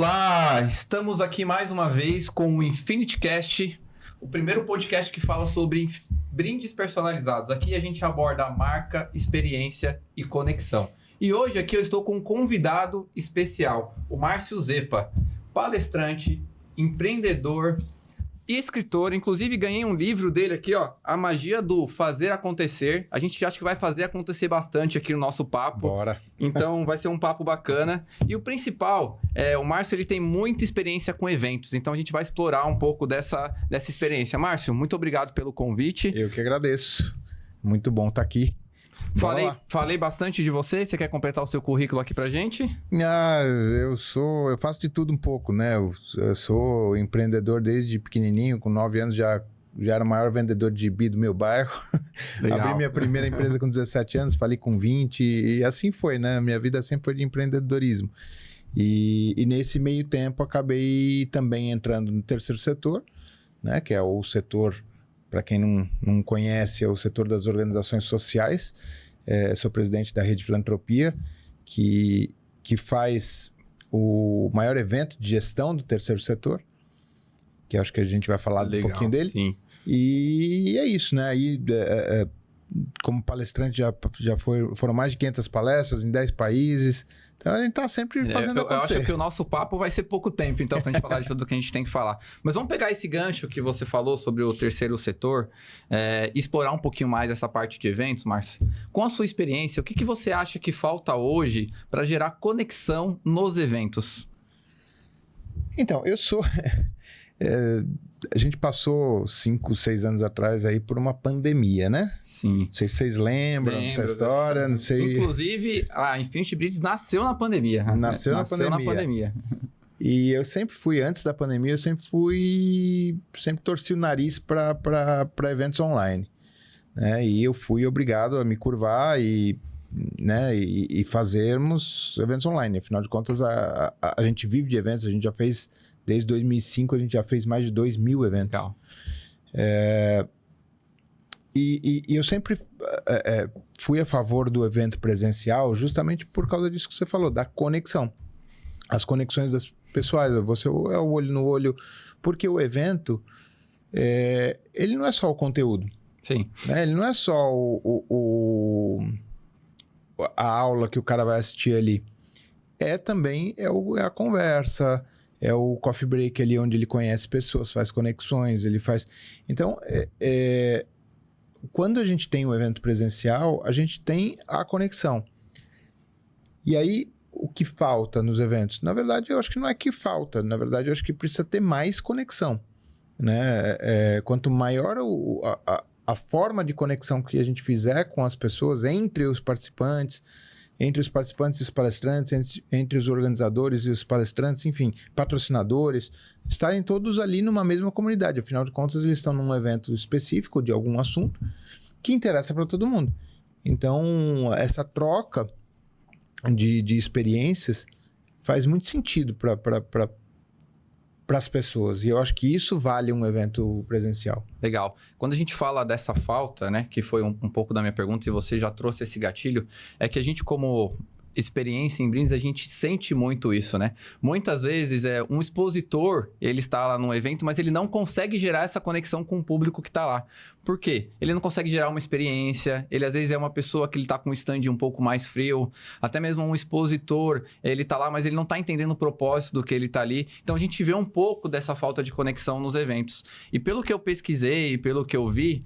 Olá, estamos aqui mais uma vez com o Infinity Cast, o primeiro podcast que fala sobre brindes personalizados. Aqui a gente aborda a marca, experiência e conexão. E hoje aqui eu estou com um convidado especial, o Márcio Zepa, palestrante, empreendedor e escritor. Inclusive ganhei um livro dele aqui, ó, A Magia do Fazer Acontecer. A gente acha que vai fazer acontecer bastante aqui no nosso papo. Bora. Então vai ser um papo bacana. E o principal, o Márcio ele tem muita experiência com eventos, então a gente vai explorar um pouco dessa experiência. Márcio, muito obrigado pelo convite. Eu que agradeço. Muito bom estar aqui. Falei bastante de você. Você quer completar o seu currículo aqui pra gente? Eu faço de tudo um pouco, né? Eu sou empreendedor desde pequenininho, com 9 anos já era o maior vendedor de gibi do meu bairro. Abri minha primeira empresa com 17 anos, falei com 20 e assim foi, né? Minha vida sempre foi de empreendedorismo. E nesse meio tempo acabei também entrando no terceiro setor, né? Que é o setor, para quem não conhece, é o setor das organizações sociais. Sou presidente da Rede Filantropia, que faz o maior evento de gestão do terceiro setor, que acho que a gente vai falar um pouquinho dele. Sim. E é isso, né? Aí, como palestrante, foram mais de 500 palestras em 10 países. Então, a gente tá sempre fazendo acontecer. Eu acho que o nosso papo vai ser pouco tempo, então, pra gente falar de tudo que a gente tem que falar. Mas vamos pegar esse gancho que você falou sobre o terceiro setor e explorar um pouquinho mais essa parte de eventos, Márcio. Com a sua experiência, o que você acha que falta hoje para gerar conexão nos eventos? Então, eu sou... a gente passou 5, 6 anos atrás aí por uma pandemia, né? Sim. Não sei se vocês lembram dessa história, não sei... Inclusive, a Infinity Bridge nasceu na pandemia. Nasceu na pandemia. E eu sempre fui, antes da pandemia, eu sempre torci o nariz para eventos online. Né? E eu fui obrigado a me curvar e fazermos eventos online. Afinal de contas, a gente vive de eventos, a gente já fez, desde 2005, a gente já fez mais de 2.000 eventos. Legal. E eu sempre fui a favor do evento presencial justamente por causa disso que você falou, da conexão. As conexões das pessoais, você é o olho no olho, porque o evento, ele não é só o conteúdo. Sim. Né? Ele não é só a aula que o cara vai assistir ali. Também a conversa, é o coffee break ali onde ele conhece pessoas, faz conexões, ele faz... Então, quando a gente tem um evento presencial, a gente tem a conexão. E aí, o que falta nos eventos? Na verdade, eu acho que não é que falta. Na verdade, eu acho que precisa ter mais conexão. Né? Quanto maior a forma de conexão que a gente fizer com as pessoas, entre os participantes e os palestrantes, entre os organizadores e os palestrantes, enfim, patrocinadores, estarem todos ali numa mesma comunidade. Afinal de contas, eles estão num evento específico de algum assunto que interessa para todo mundo. Então, essa troca de experiências faz muito sentido para as pessoas. E eu acho que isso vale um evento presencial. Legal. Quando a gente fala dessa falta, né, que foi um pouco da minha pergunta e você já trouxe esse gatilho, é que a gente, como experiência em brindes, a gente sente muito isso, né? Muitas vezes um expositor, ele está lá num evento, mas ele não consegue gerar essa conexão com o público que está lá. Por quê? Ele não consegue gerar uma experiência, ele às vezes é uma pessoa que ele tá com um stand um pouco mais frio, até mesmo um expositor, ele tá lá, mas ele não tá entendendo o propósito do que ele tá ali. Então a gente vê um pouco dessa falta de conexão nos eventos. E pelo que eu pesquisei, pelo que eu vi,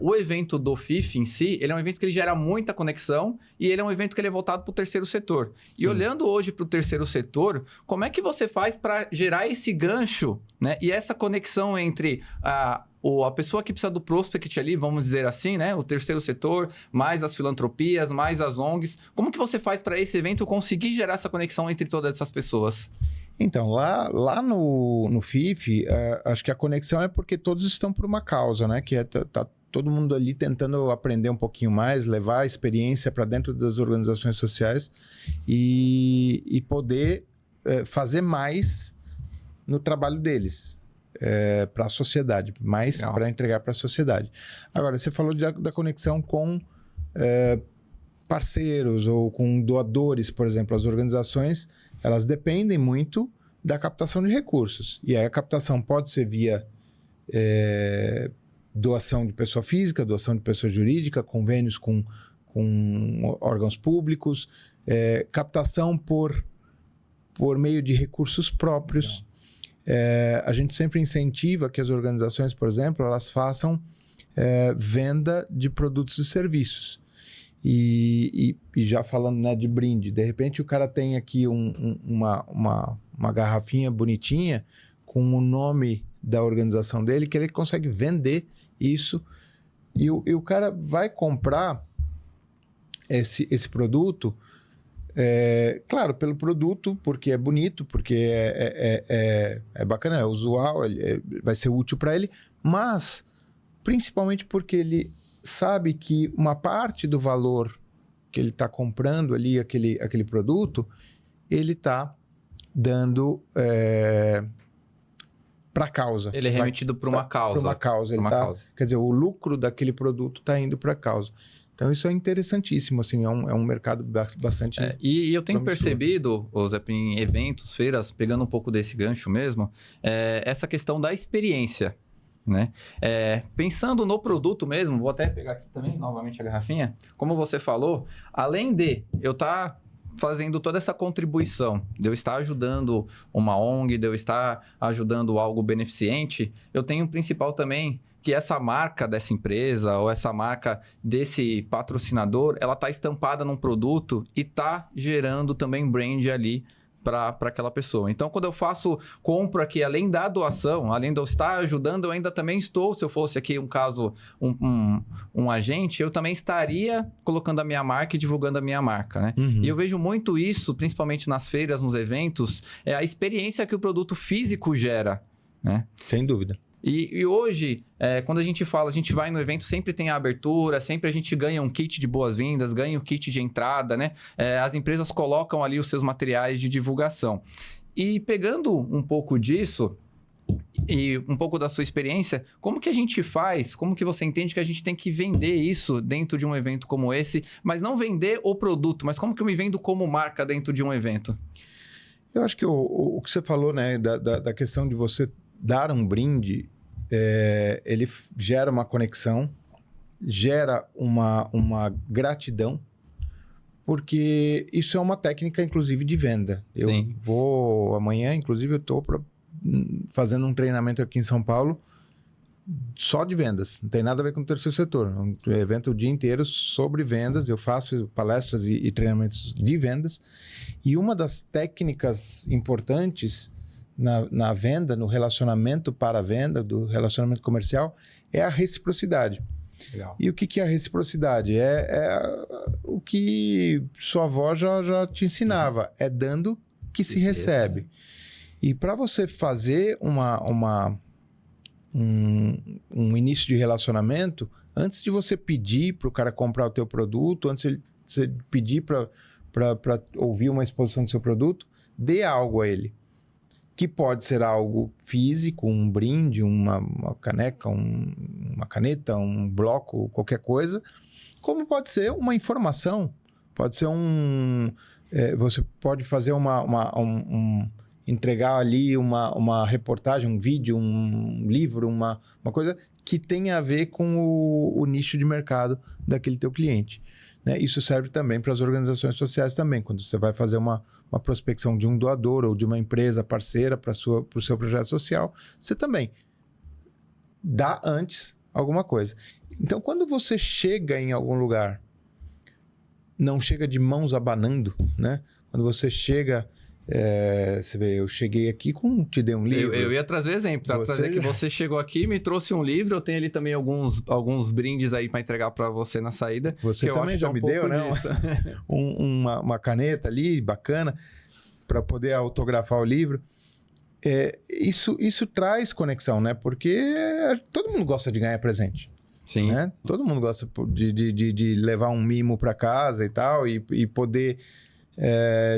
o evento do FIF em si, ele é um evento que ele gera muita conexão e ele é um evento que ele é voltado para o terceiro setor. E Sim. Olhando hoje para o terceiro setor, como é que você faz para gerar esse gancho, né? E essa conexão entre a pessoa que precisa do prospect ali, vamos dizer assim, né? O terceiro setor, mais as filantropias, mais as ONGs. Como que você faz para esse evento conseguir gerar essa conexão entre todas essas pessoas? Então, lá no FIF, acho que a conexão é porque todos estão por uma causa, né? Que tá todo mundo ali tentando aprender um pouquinho mais, levar a experiência para dentro das organizações sociais e poder fazer mais no trabalho deles. Para a sociedade, mais para entregar para a sociedade. Agora, você falou da conexão com parceiros ou com doadores, por exemplo. As organizações, elas dependem muito da captação de recursos. E aí a captação pode ser via doação de pessoa física, doação de pessoa jurídica, convênios com órgãos públicos, captação por meio de recursos próprios. A gente sempre incentiva que as organizações, por exemplo, elas façam venda de produtos e serviços. E já falando, né, de brinde, de repente o cara tem aqui uma garrafinha bonitinha com o nome da organização dele, que ele consegue vender isso, e o cara vai comprar esse produto, claro, pelo produto, porque é bonito, porque é bacana, é usual, vai ser útil para ele, mas principalmente porque ele sabe que uma parte do valor que ele está comprando ali, aquele produto, ele está dando para a causa. Ele é remetido para uma causa. Para uma causa. Quer dizer, o lucro daquele produto está indo para a causa. Então, isso é interessantíssimo, assim, é um mercado bastante... E eu tenho promissor. percebido, Zé, em eventos, feiras, pegando um pouco desse gancho mesmo, essa questão da experiência, né? Pensando no produto mesmo, vou até pegar aqui também, novamente, a garrafinha. Como você falou, além de eu estar fazendo toda essa contribuição, de eu estar ajudando uma ONG, de eu estar ajudando algo beneficente, eu tenho o principal também, que essa marca dessa empresa ou essa marca desse patrocinador, ela está estampada num produto e está gerando também brand ali para aquela pessoa. Então, quando eu compro aqui, além da doação, além de eu estar ajudando, eu ainda também estou, se eu fosse aqui um caso, um agente, eu também estaria colocando a minha marca e divulgando a minha marca, né? Uhum. E eu vejo muito isso, principalmente nas feiras, nos eventos, a experiência que o produto físico gera, né? Sem dúvida. E hoje, quando a gente vai no evento, sempre tem a abertura, sempre a gente ganha um kit de boas-vindas, ganha um kit de entrada, né? As empresas colocam ali os seus materiais de divulgação. E pegando um pouco disso e um pouco da sua experiência, como que a gente faz, como que você entende que a gente tem que vender isso dentro de um evento como esse, mas não vender o produto, mas como que eu me vendo como marca dentro de um evento? Eu acho que o que você falou, né, da questão de você dar um brinde, ele gera uma conexão, gera uma gratidão, porque isso é uma técnica, inclusive, de venda. Eu Sim. vou amanhã, inclusive, eu estou fazendo um treinamento aqui em São Paulo só de vendas. Não tem nada a ver com o terceiro setor. Um evento o dia inteiro sobre vendas. Eu faço palestras e treinamentos de vendas. E uma das técnicas importantes na venda, no relacionamento para a venda, do relacionamento comercial, é a reciprocidade. Legal. E o que é a reciprocidade? É o que sua avó já te ensinava. É dando que se recebe. E para você fazer um início de relacionamento, antes de você pedir para o cara comprar o teu produto, antes de você pedir para ouvir uma exposição do seu produto, dê algo a ele. Que pode ser algo físico, um brinde, uma caneca, uma caneta, um bloco, qualquer coisa, como pode ser uma informação, pode ser você pode fazer entregar ali uma reportagem, um vídeo, um livro, uma coisa que tenha a ver com o nicho de mercado daquele teu cliente. Né? Isso serve também para as organizações sociais também, quando você vai fazer uma prospecção de um doador ou de uma empresa parceira para o seu projeto social, você também dá antes alguma coisa. Então, quando você chega em algum lugar, não chega de mãos abanando, né? Quando você chega... você vê, eu cheguei aqui te dei um livro. Eu ia trazer exemplo, para trazer que você chegou aqui, me trouxe um livro, eu tenho ali também alguns brindes aí para entregar para você na saída. Você também já me deu, né? uma caneta ali, bacana, para poder autografar o livro. Isso traz conexão, né? Porque todo mundo gosta de ganhar presente. Sim. Né? Todo mundo gosta de levar um mimo para casa e tal, e poder...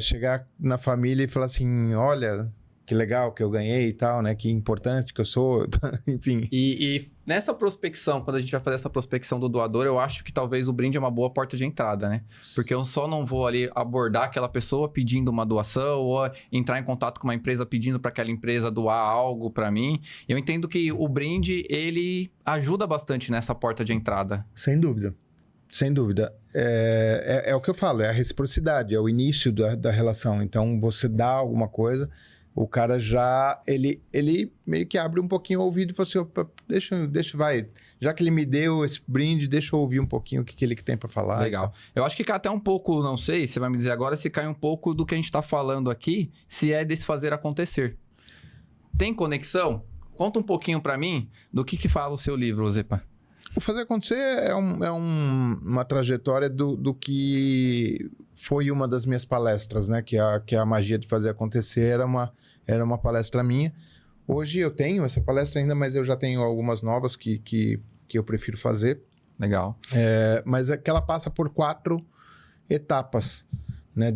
chegar na família e falar assim, olha, que legal que eu ganhei e tal, né? Que importante que eu sou, enfim. E nessa prospecção, quando a gente vai fazer essa prospecção do doador, eu acho que talvez o brinde é uma boa porta de entrada, né? Porque eu só não vou ali abordar aquela pessoa pedindo uma doação ou entrar em contato com uma empresa pedindo para aquela empresa doar algo para mim. Eu entendo que o brinde, ele ajuda bastante nessa porta de entrada. Sem dúvida. Sem dúvida. É o que eu falo, é a reciprocidade, é o início da relação. Então, você dá alguma coisa, o cara já... Ele meio que abre um pouquinho o ouvido e fala assim, opa, deixa, vai. Já que ele me deu esse brinde, deixa eu ouvir um pouquinho o que ele tem para falar. Legal. Eu acho que cai até um pouco, não sei, você vai me dizer agora, se cai um pouco do que a gente tá falando aqui, se é desse fazer acontecer. Tem conexão? Conta um pouquinho para mim do que fala o seu livro, Zepa. O Fazer Acontecer é uma trajetória do que foi uma das minhas palestras, né? Que a magia de fazer acontecer era uma palestra minha. Hoje eu tenho essa palestra ainda, mas eu já tenho algumas novas que eu prefiro fazer. Legal. Mas é que ela passa por 4 etapas, né?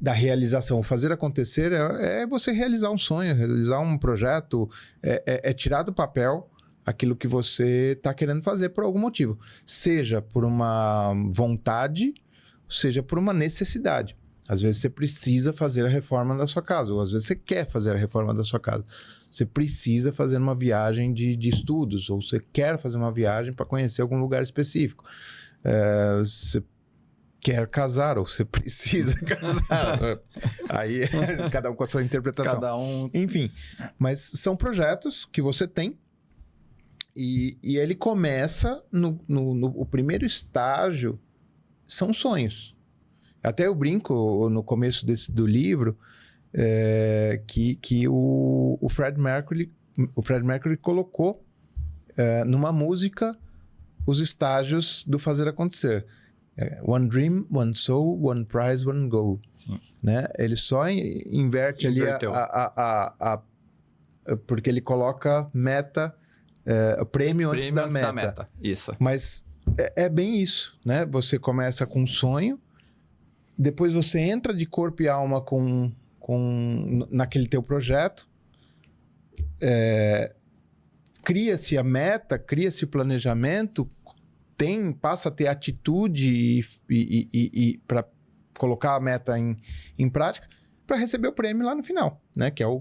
Da realização. O fazer acontecer é você realizar um sonho, realizar um projeto, é tirar do papel aquilo que você está querendo fazer por algum motivo. Seja por uma vontade, seja por uma necessidade. Às vezes você precisa fazer a reforma da sua casa, ou às vezes você quer fazer a reforma da sua casa. Você precisa fazer uma viagem de estudos, ou você quer fazer uma viagem para conhecer algum lugar específico. Você quer casar, ou você precisa casar. Aí, cada um com a sua interpretação. Cada um... Enfim, mas são projetos que você tem, e ele começa o primeiro estágio, são sonhos. Até eu brinco no começo do livro que o Fred Mercury colocou numa música os estágios do fazer acontecer. One dream, one soul, one prize, one goal. Né? Ele só inverte ali porque ele coloca meta... prêmio antes da meta. Isso. Mas é bem isso, né? Você começa com um sonho, depois você entra de corpo e alma naquele teu projeto, cria-se a meta, cria-se o planejamento, passa a ter atitude e para colocar a meta em prática, para receber o prêmio lá no final, né? Que é o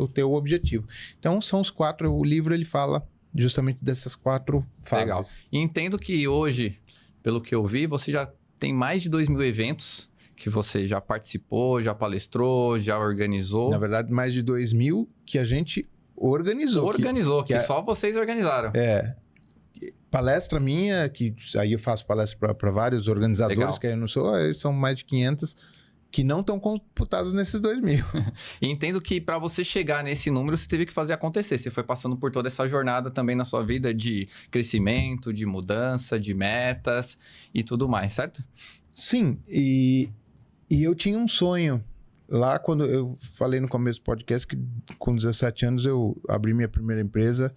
teu objetivo. Então, são os 4... O livro, ele fala justamente dessas 4 fases. Legal. E entendo que hoje, pelo que eu vi, você já tem mais de 2.000 eventos que você já participou, já palestrou, já organizou. Na verdade, mais de 2.000 que a gente organizou. Que só vocês organizaram. Palestra minha, que aí eu faço palestra para vários organizadores, Legal. Que eu não sou, são mais de 500... que não estão computados nesses 2.000. E entendo que para você chegar nesse número, você teve que fazer acontecer. Você foi passando por toda essa jornada também na sua vida de crescimento, de mudança, de metas e tudo mais, certo? Sim, e eu tinha um sonho. Lá quando eu falei no começo do podcast que com 17 anos eu abri minha primeira empresa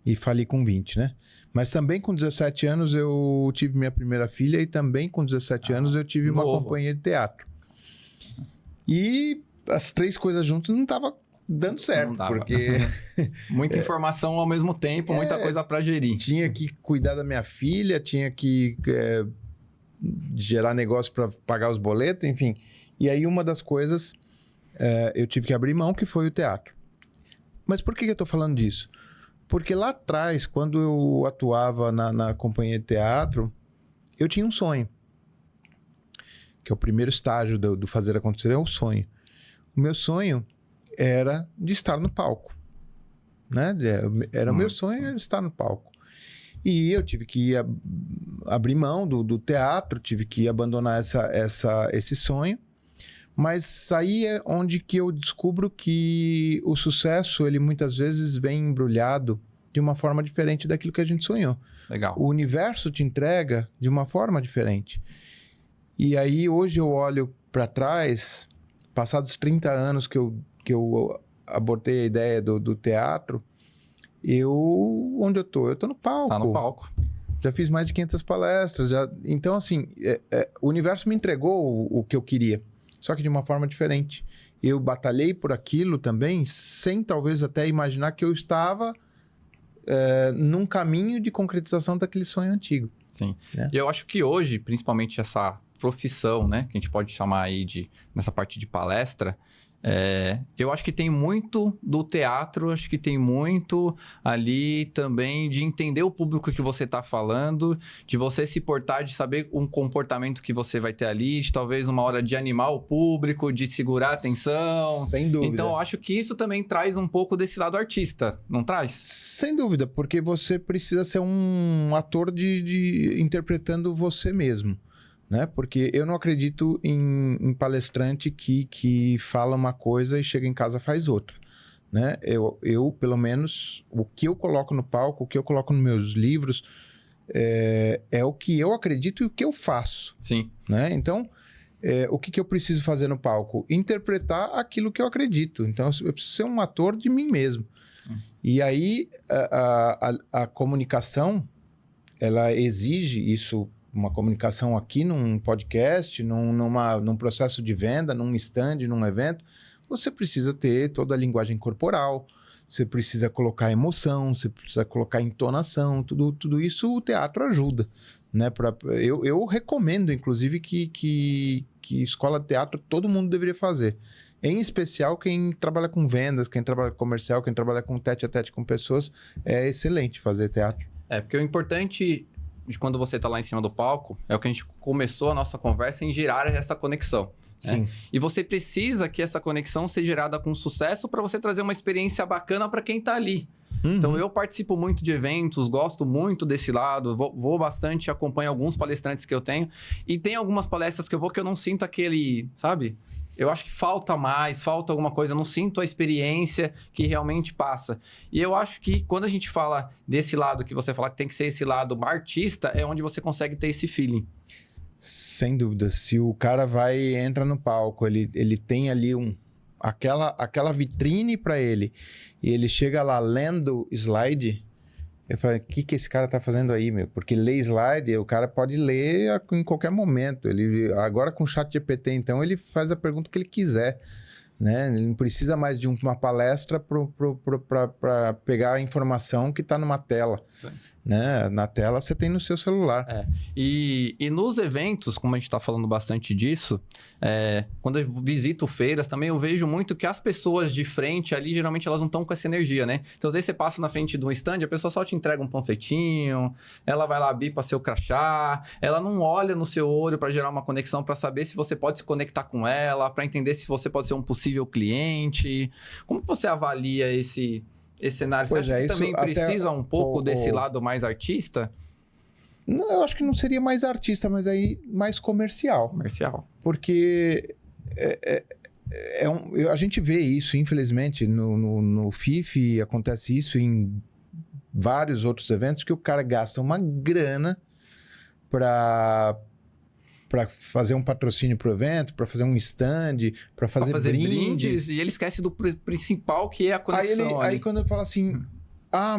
e fali com 20, né? Mas também com 17 anos eu tive minha primeira filha e também com 17 anos eu tive uma companhia de teatro. E as 3 coisas juntas não estavam dando certo, porque... Muita informação ao mesmo tempo, muita coisa para gerir. Tinha que cuidar da minha filha, tinha que gerar negócio para pagar os boletos, enfim. E aí uma das coisas eu tive que abrir mão, que foi o teatro. Mas por que eu estou falando disso? Porque lá atrás, quando eu atuava na companhia de teatro, eu tinha um sonho. Que é o primeiro estágio do fazer acontecer, é o sonho. O meu sonho era de estar no palco. Né? O meu sonho era estar no palco. E eu tive que abrir mão do teatro, tive que abandonar esse sonho. Mas aí é onde que eu descubro que o sucesso, ele muitas vezes vem embrulhado de uma forma diferente daquilo que a gente sonhou. Legal. O universo te entrega de uma forma diferente. E aí, hoje eu olho para trás, passados 30 anos que eu abortei a ideia do teatro, onde eu tô? Eu tô no palco. Tá no palco. Já fiz mais de 500 palestras. Então, assim, o universo me entregou o que eu queria, só que de uma forma diferente. eu batalhei por aquilo também, sem talvez até imaginar que eu estava num caminho de concretização daquele sonho antigo. Sim. Né? E eu acho que hoje, principalmente essa profissão, né, que a gente pode chamar aí nessa parte de palestra, eu acho que tem muito do teatro, acho que tem muito ali também de entender o público que você está falando, de você se portar, de saber um comportamento que você vai ter ali, de talvez uma hora de animar o público, de segurar a atenção. Sem dúvida. Então, eu acho que isso também traz um pouco desse lado artista, não traz? Sem dúvida, porque você precisa ser um ator interpretando você mesmo. Né? Porque eu não acredito em palestrante que fala uma coisa e chega em casa e faz outra. Né? Eu, pelo menos, o que eu coloco no palco, o que eu coloco nos meus livros, é o que eu acredito e o que eu faço. Sim. Né? Então, o que eu preciso fazer no palco? Interpretar aquilo que eu acredito. Então, eu preciso ser um ator de mim mesmo. E aí, a comunicação, ela exige isso. Uma comunicação aqui num podcast, num processo de venda, num stand, num evento, você precisa ter toda a linguagem corporal, você precisa colocar emoção, você precisa colocar entonação, tudo isso o teatro ajuda. Né? Eu recomendo, inclusive, que escola de teatro todo mundo deveria fazer. Em especial quem trabalha com vendas, quem trabalha com comercial, quem trabalha com tete-a-tete com pessoas, é excelente fazer teatro. Porque o importante de quando você está lá em cima do palco, é o que a gente começou a nossa conversa em gerar essa conexão. Sim. Né? E você precisa que essa conexão seja gerada com sucesso para você trazer uma experiência bacana para quem está ali. Uhum. Então, eu participo muito de eventos, gosto muito desse lado, vou bastante, acompanho alguns palestrantes que eu tenho, e tem algumas palestras que eu vou que eu não sinto aquele, sabe? Eu acho que falta mais, falta alguma coisa, eu não sinto a experiência que realmente passa. E eu acho que quando a gente fala desse lado, que você fala que tem que ser esse lado artista, é onde você consegue ter esse feeling. Sem dúvida. Se o cara entra no palco, ele tem ali aquela vitrine para ele, e ele chega lá lendo slide, eu falo, o que esse cara tá fazendo aí, meu? Porque ler slide, o cara pode ler em qualquer momento. Agora com o ChatGPT, então, ele faz a pergunta que ele quiser. Né? Ele não precisa mais de uma palestra para pegar a informação que está numa tela. Né? Na tela você tem no seu celular. E nos eventos, como a gente está falando bastante disso, quando eu visito feiras também, eu vejo muito que as pessoas de frente ali, geralmente elas não estão com essa energia, né? Então, às vezes você passa na frente de um stand, a pessoa só te entrega um panfletinho, ela vai lá bipa seu crachá, ela não olha no seu olho para gerar uma conexão, para saber se você pode se conectar com ela, para entender se você pode ser um possível cliente. Como você avalia esse cenário? Você acha que também precisa um pouco desse lado mais artista? Não, eu acho que não seria mais artista, mas aí mais comercial. Comercial. Porque a gente vê isso, infelizmente, no FIFE, acontece isso em vários outros eventos, que o cara gasta uma grana para fazer um patrocínio pro evento, para fazer um stand, para fazer brindes. E ele esquece do principal, que é a conexão. Aí quando eu falo assim,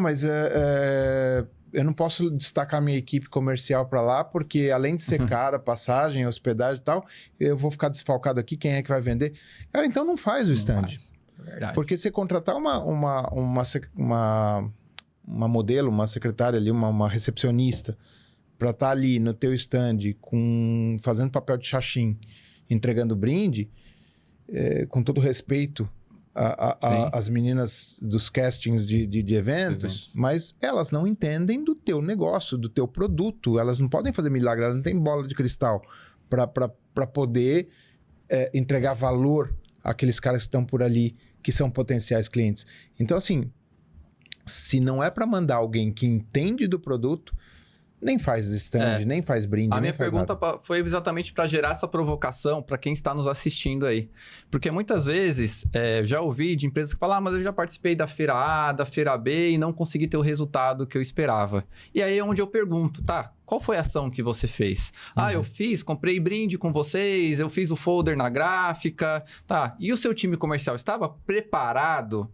mas eu não posso destacar minha equipe comercial para lá, porque além de ser cara, passagem, hospedagem e tal, eu vou ficar desfalcado aqui, quem é que vai vender? Cara, então não faz o stand. Verdade. Porque você contratar uma modelo, uma secretária ali, uma recepcionista, para estar ali no teu stand fazendo papel de xaxim, entregando brinde, com todo respeito às meninas dos castings de eventos, mas elas não entendem do teu negócio, do teu produto, elas não podem fazer milagre, elas não têm bola de cristal para poder entregar valor àqueles caras que estão por ali, que são potenciais clientes. Então, assim, se não é para mandar alguém que entende do produto, nem faz stand, nem faz brinde, A minha faz pergunta nada. foi exatamente para gerar essa provocação para quem está nos assistindo aí. Porque muitas vezes, já ouvi de empresas que falam, mas eu já participei da feira A, da feira B e não consegui ter o resultado que eu esperava. E aí é onde eu pergunto, qual foi a ação que você fez? Eu comprei brinde com vocês, eu fiz o folder na gráfica, E o seu time comercial estava preparado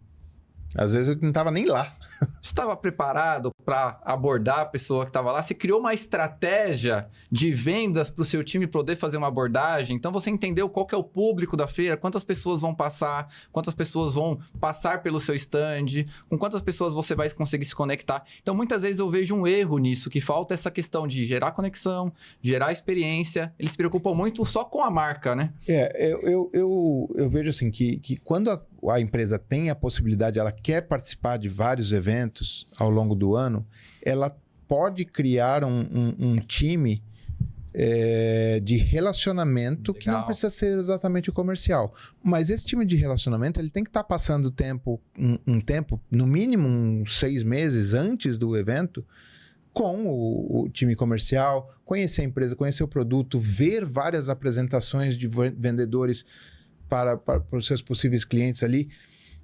Às vezes eu não estava nem lá. Estava preparado para abordar a pessoa que estava lá? Você criou uma estratégia de vendas para o seu time poder fazer uma abordagem? Então você entendeu qual que é o público da feira, quantas pessoas vão passar, quantas pessoas vão passar pelo seu stand, com quantas pessoas você vai conseguir se conectar. Então muitas vezes eu vejo um erro nisso, que falta essa questão de gerar conexão, gerar experiência. Eles se preocupam muito só com a marca, né? Eu vejo assim que quando a empresa tem a possibilidade, ela quer participar de vários eventos ao longo do ano, ela pode criar um time de relacionamento. Legal. Que não precisa ser exatamente o comercial. Mas esse time de relacionamento, ele tem que estar passando um tempo, no mínimo uns 6 meses antes do evento, com o time comercial, conhecer a empresa, conhecer o produto, ver várias apresentações de vendedores para os seus possíveis clientes ali.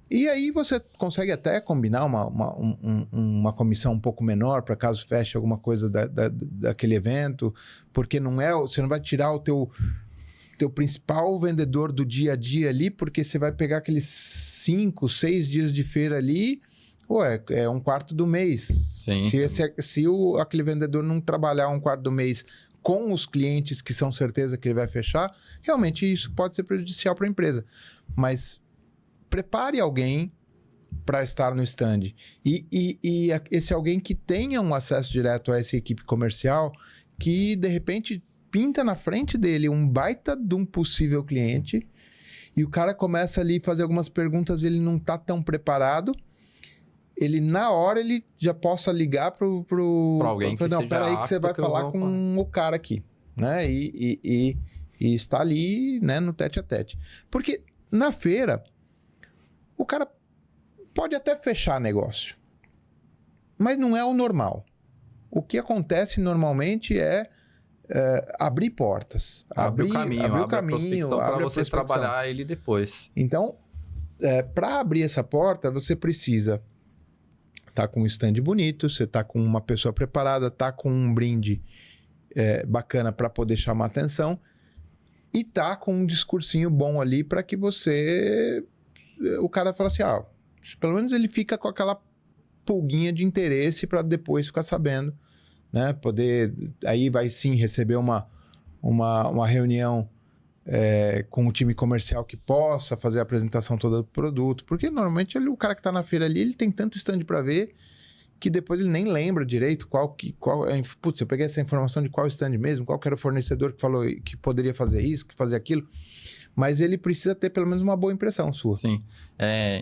E aí você consegue até combinar uma comissão um pouco menor para caso feche alguma coisa daquele evento, porque você não vai tirar o teu principal vendedor do dia a dia ali, porque você vai pegar aqueles 5, 6 dias de feira ali, é um quarto do mês. Sim. Se aquele vendedor não trabalhar um quarto do mês com os clientes que são certeza que ele vai fechar, realmente isso pode ser prejudicial para a empresa. Mas prepare alguém para estar no stand. E esse alguém que tenha um acesso direto a essa equipe comercial, que de repente pinta na frente dele um baita de um possível cliente, e o cara começa ali a fazer algumas perguntas, ele não está tão preparado, ele na hora ele já possa ligar para alguém que não, peraí que você vai falar com o cara aqui, né? E está ali, né, no tete a tete. Porque na feira o cara pode até fechar negócio, mas não é o normal. O que acontece normalmente é abrir portas, abrir o caminho, para você trabalhar ele depois. Então, para abrir essa porta, você precisa tá com um stand bonito, você tá com uma pessoa preparada, tá com um brinde bacana para poder chamar atenção e tá com um discursinho bom ali para que o cara fala assim, pelo menos ele fica com aquela pulguinha de interesse para depois ficar sabendo, né? Aí vai sim receber uma reunião com o time comercial que possa fazer a apresentação toda do produto, porque normalmente o cara que está na feira ali, ele tem tanto stand para ver que depois ele nem lembra direito putz, eu peguei essa informação de qual stand mesmo, qual que era o fornecedor que falou que poderia fazer isso, que fazer aquilo, mas ele precisa ter pelo menos uma boa impressão sua. Sim.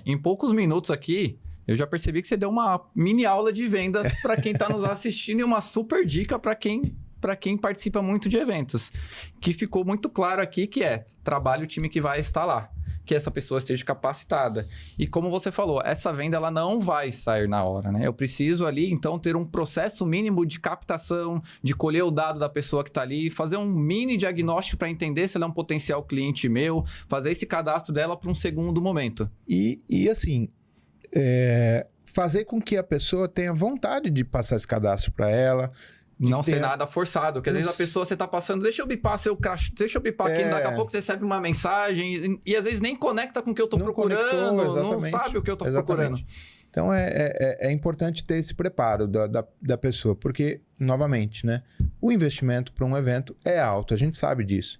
Em poucos minutos aqui, eu já percebi que você deu uma mini aula de vendas para quem está nos assistindo e uma super dica para quem participa muito de eventos, que ficou muito claro aqui que trabalhe o time que vai estar lá, que essa pessoa esteja capacitada. E como você falou, essa venda ela não vai sair na hora, né? Eu preciso ali, então, ter um processo mínimo de captação, de colher o dado da pessoa que está ali, fazer um mini diagnóstico para entender se ela é um potencial cliente meu, fazer esse cadastro dela para um segundo momento. E assim, fazer com que a pessoa tenha vontade de passar esse cadastro para ela, não ser nada forçado, porque às vezes a pessoa você tá passando, deixa eu bipar aqui, daqui a pouco você recebe uma mensagem e às vezes nem conecta com o que eu tô procurando, não sabe o que eu tô procurando. Então é importante ter esse preparo da pessoa, porque, novamente, né, o investimento para um evento é alto, a gente sabe disso.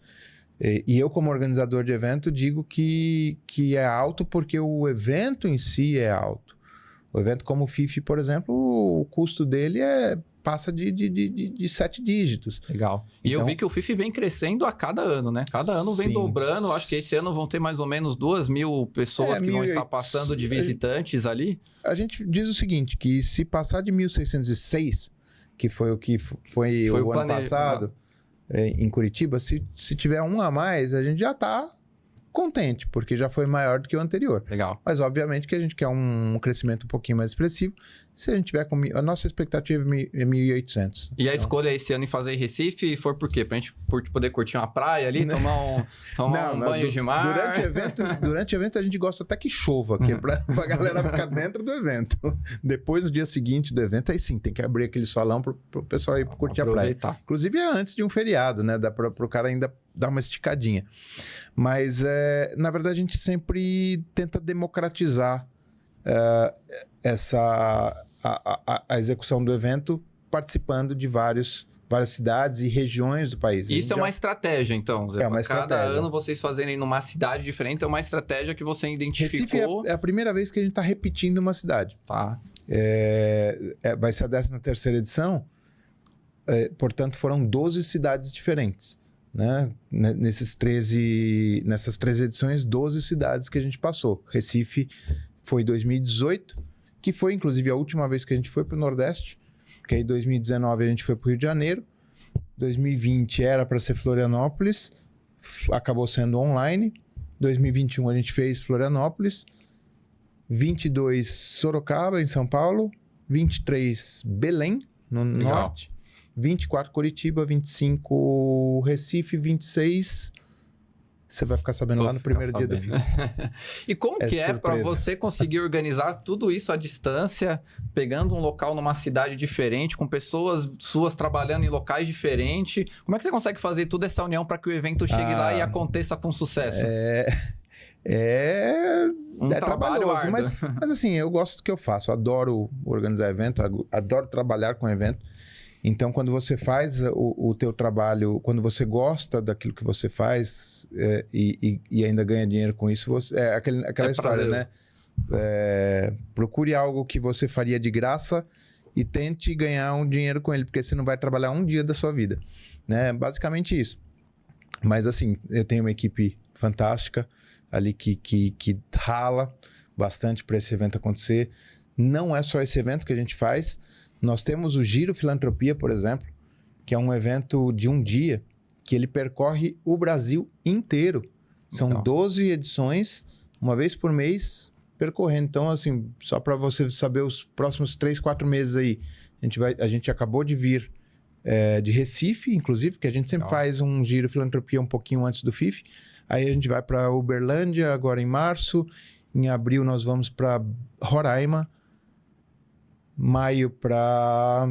E eu, como organizador de evento, digo que é alto porque o evento em si é alto. O evento como o FIFE, por exemplo, o custo dele passa de 7 dígitos. Legal. E então, eu vi que o FIFE vem crescendo a cada ano, né? Cada ano vem dobrando. Acho que esse ano vão ter mais ou menos 2.000 pessoas que vão estar passando de visitantes ali. A gente diz o seguinte, que se passar de 1.606, que foi o que foi o ano passado, em Curitiba, se tiver um a mais, a gente já está contente, porque já foi maior do que o anterior. Legal. Mas, obviamente, que a gente quer um crescimento um pouquinho mais expressivo. Se a gente tiver com... A nossa expectativa é 1.800. E a escolha esse ano em fazer em Recife foi por quê? Pra gente poder curtir uma praia ali, tomar um banho de mar? Durante o evento, a gente gosta até que chova, que é pra galera ficar dentro do evento. Depois, no dia seguinte do evento, aí sim, tem que abrir aquele solão pro pessoal ir curtir a praia. Inclusive, é antes de um feriado, né? Dá pro cara ainda dar uma esticadinha. Mas, na verdade, a gente sempre tenta democratizar a execução do evento participando de várias cidades e regiões do país. Isso é uma estratégia, então. Zé. É uma estratégia. Cada ano vocês fazerem numa cidade diferente, é uma estratégia que você identificou. Recife é a primeira vez que a gente está repetindo uma cidade. Tá. Vai ser a 13ª edição, portanto foram 12 cidades diferentes. Né? Nessas 13 edições, 12 cidades que a gente passou. Recife foi 2018, que foi inclusive a última vez que a gente foi para o Nordeste, porque aí em 2019 a gente foi para o Rio de Janeiro, 2020 era para ser Florianópolis, acabou sendo online, 2021 a gente fez Florianópolis, 22 Sorocaba, em São Paulo, 23 Belém, no Norte, 24 Curitiba, 25 Recife, 26... Você vai ficar sabendo lá no primeiro dia do filme. E como que é para você conseguir organizar tudo isso à distância, pegando um local numa cidade diferente, com pessoas suas trabalhando em locais diferentes? Como é que você consegue fazer toda essa união para que o evento chegue lá e aconteça com sucesso? É trabalhoso, árduo. mas assim, eu gosto do que eu faço. Adoro organizar evento, adoro trabalhar com evento. Então, quando você faz o teu trabalho, quando você gosta daquilo que você faz e ainda ganha dinheiro com isso, aquela história, né? Procure algo que você faria de graça e tente ganhar um dinheiro com ele, porque você não vai trabalhar um dia da sua vida, né? Basicamente isso. Mas assim, eu tenho uma equipe fantástica ali que rala bastante para esse evento acontecer. Não é só esse evento que a gente faz. Nós temos o Giro Filantropia, por exemplo, que é um evento de um dia que ele percorre o Brasil inteiro. São 12 edições, uma vez por mês, percorrendo. Então, assim, só para você saber os próximos 3, 4 meses aí, a gente acabou de vir de Recife, inclusive, porque a gente sempre faz um Giro Filantropia um pouquinho antes do FIF. Aí a gente vai para Uberlândia, agora em março. Em abril nós vamos para Roraima. Maio para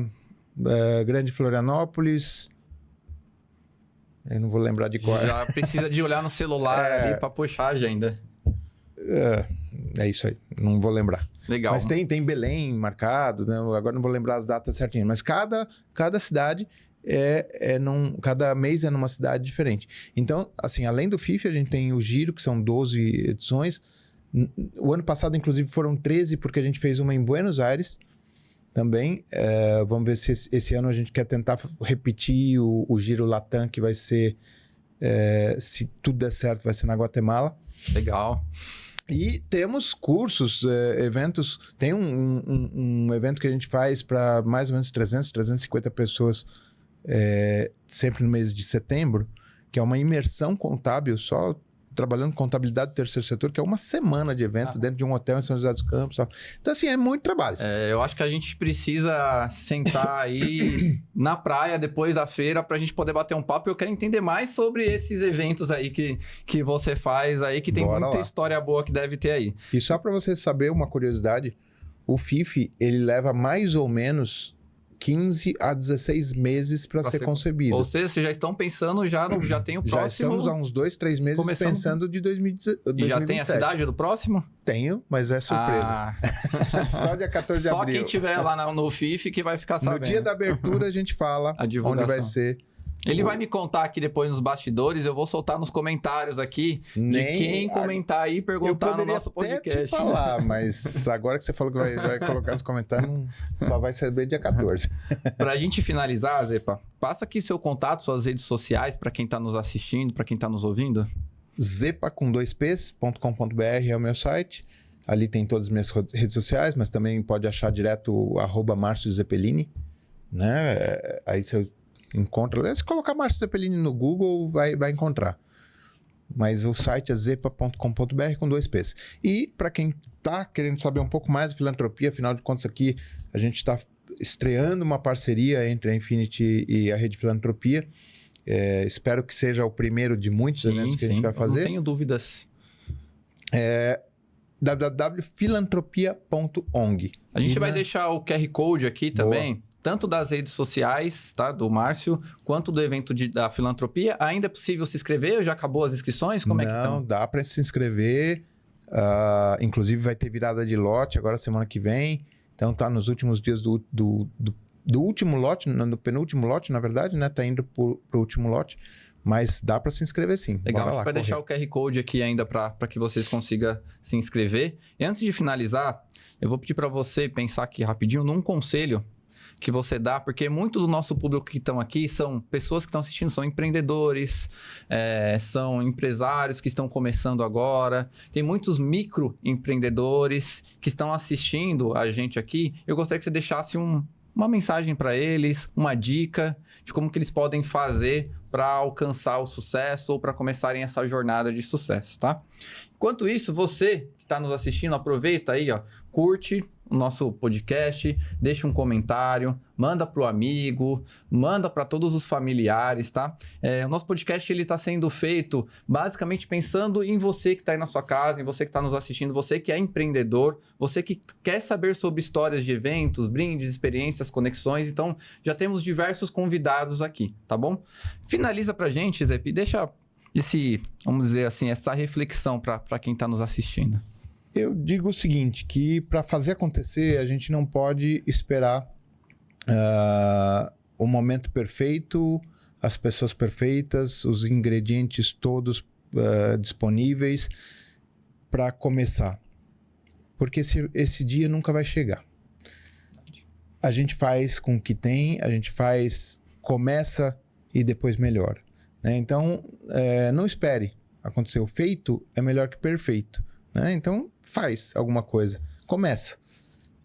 Grande Florianópolis. Eu não vou lembrar de qual. Já precisa de olhar no celular ali para puxar a agenda. É isso aí, não vou lembrar. Legal. Mas tem Belém marcado, né? Agora não vou lembrar as datas certinhas. Mas cada cidade cada mês é numa cidade diferente. Então, assim, além do FIF, a gente tem o Giro, que são 12 edições. O ano passado, inclusive, foram 13, porque a gente fez uma em Buenos Aires também. Vamos ver se esse ano a gente quer tentar repetir o Giro Latam, que vai ser, se tudo der certo, vai ser na Guatemala. Legal. E temos cursos, eventos. Tem um evento que a gente faz para mais ou menos 350 pessoas, sempre no mês de setembro, que é uma imersão contábil, só trabalhando contabilidade do terceiro setor, que é uma semana de evento dentro de um hotel em São José dos Campos. Tal. Então, assim, é muito trabalho. Eu acho que a gente precisa sentar aí na praia depois da feira pra gente poder bater um papo. Eu quero entender mais sobre esses eventos aí que você faz aí, que tem muita história boa que deve ter aí. E só para você saber uma curiosidade, o FIF, ele leva mais ou menos 15 a 16 meses para ser concebido. Ou seja, vocês já estão pensando, já tem o próximo... Já estamos há uns 2, 3 meses pensando de 2027. E já tem a cidade do próximo? Tenho, mas é surpresa. Só dia 14 de abril. Só quem tiver lá no FIF que vai ficar sabendo. No dia da abertura a gente fala onde vai ser. Ele vai me contar aqui depois nos bastidores, eu vou soltar nos comentários aqui de quem comentar aí e perguntar no nosso podcast. Eu poderia até te falar, mas agora que você falou que vai colocar nos comentários, só vai saber dia 14. Pra gente finalizar, Zepa, passa aqui seu contato, suas redes sociais, para quem tá nos assistindo, para quem tá nos ouvindo. Zepa com 2ps.com.br é o meu site. Ali tem todas as minhas redes sociais, mas também pode achar direto o @Márcio Zeppelini, né? Aí você encontra. Se colocar Márcio Zeppelini no Google, vai encontrar. Mas o site é zepa.com.br com 2ps. E para quem está querendo saber um pouco mais de filantropia, afinal de contas aqui a gente está estreando uma parceria entre a Infinity e a Rede Filantropia. Espero que seja o primeiro de muitos eventos que a gente vai fazer. Não tenho dúvidas. www.filantropia.ong. A gente vai deixar o QR Code aqui também. Boa. Tanto das redes sociais, tá, do Márcio, quanto do evento da filantropia. Ainda é possível se inscrever? Já acabou as inscrições? Como é que estão? Não, dá para se inscrever. Inclusive vai ter virada de lote agora semana que vem. Então tá nos últimos dias do último lote, no penúltimo lote, na verdade, né? Tá indo pro último lote. Mas dá para se inscrever sim. Legal, a gente vai deixar o QR Code aqui ainda para que vocês consigam se inscrever. E antes de finalizar, eu vou pedir para você pensar aqui rapidinho num conselho que você dá, porque muito do nosso público que estão aqui são pessoas que estão assistindo, são empreendedores, são empresários que estão começando agora, tem muitos microempreendedores que estão assistindo a gente aqui. Eu gostaria que você deixasse uma mensagem para eles, uma dica de como que eles podem fazer para alcançar o sucesso ou para começarem essa jornada de sucesso, tá? Enquanto isso, você que está nos assistindo, aproveita aí, ó, curte o nosso podcast, deixa um comentário, manda para o amigo, manda para todos os familiares, tá? O nosso podcast ele está sendo feito basicamente pensando em você que está aí na sua casa, em você que está nos assistindo, você que é empreendedor, você que quer saber sobre histórias de eventos, brindes, experiências, conexões. Então, já temos diversos convidados aqui, tá bom? Finaliza para a gente, Zé, e deixa vamos dizer assim, essa reflexão para quem está nos assistindo. Eu digo o seguinte, que para fazer acontecer, a gente não pode esperar o momento perfeito, as pessoas perfeitas, os ingredientes todos disponíveis para começar. Porque esse dia nunca vai chegar. A gente faz com o que tem, começa e depois melhora. Né? Então, não espere acontecer. O feito é melhor que perfeito. Né? Então, faz alguma coisa. Começa.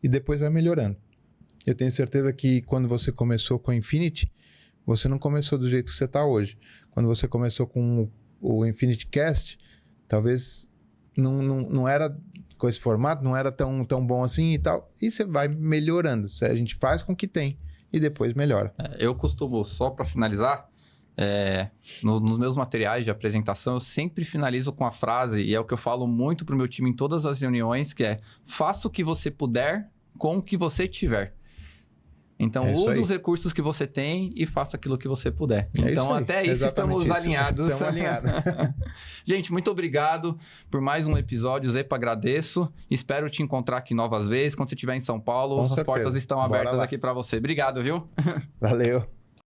E depois vai melhorando. Eu tenho certeza que quando você começou com o Infinity, você não começou do jeito que você está hoje. Quando você começou com o Infinity Cast, talvez não era com esse formato, não era tão bom assim e tal. E você vai melhorando. A gente faz com o que tem e depois melhora. Eu costumo, só para finalizar, nos meus materiais de apresentação, eu sempre finalizo com a frase, e é o que eu falo muito pro meu time em todas as reuniões, que é: faça o que você puder com o que você tiver. Então, use os recursos que você tem e faça aquilo que você puder. Então, até isso estamos alinhados. Estamos alinhados. Gente, muito obrigado por mais um episódio. Zepa, agradeço. Espero te encontrar aqui novas vezes. Quando você estiver em São Paulo, as portas estão abertas aqui para você. Obrigado, viu? Valeu.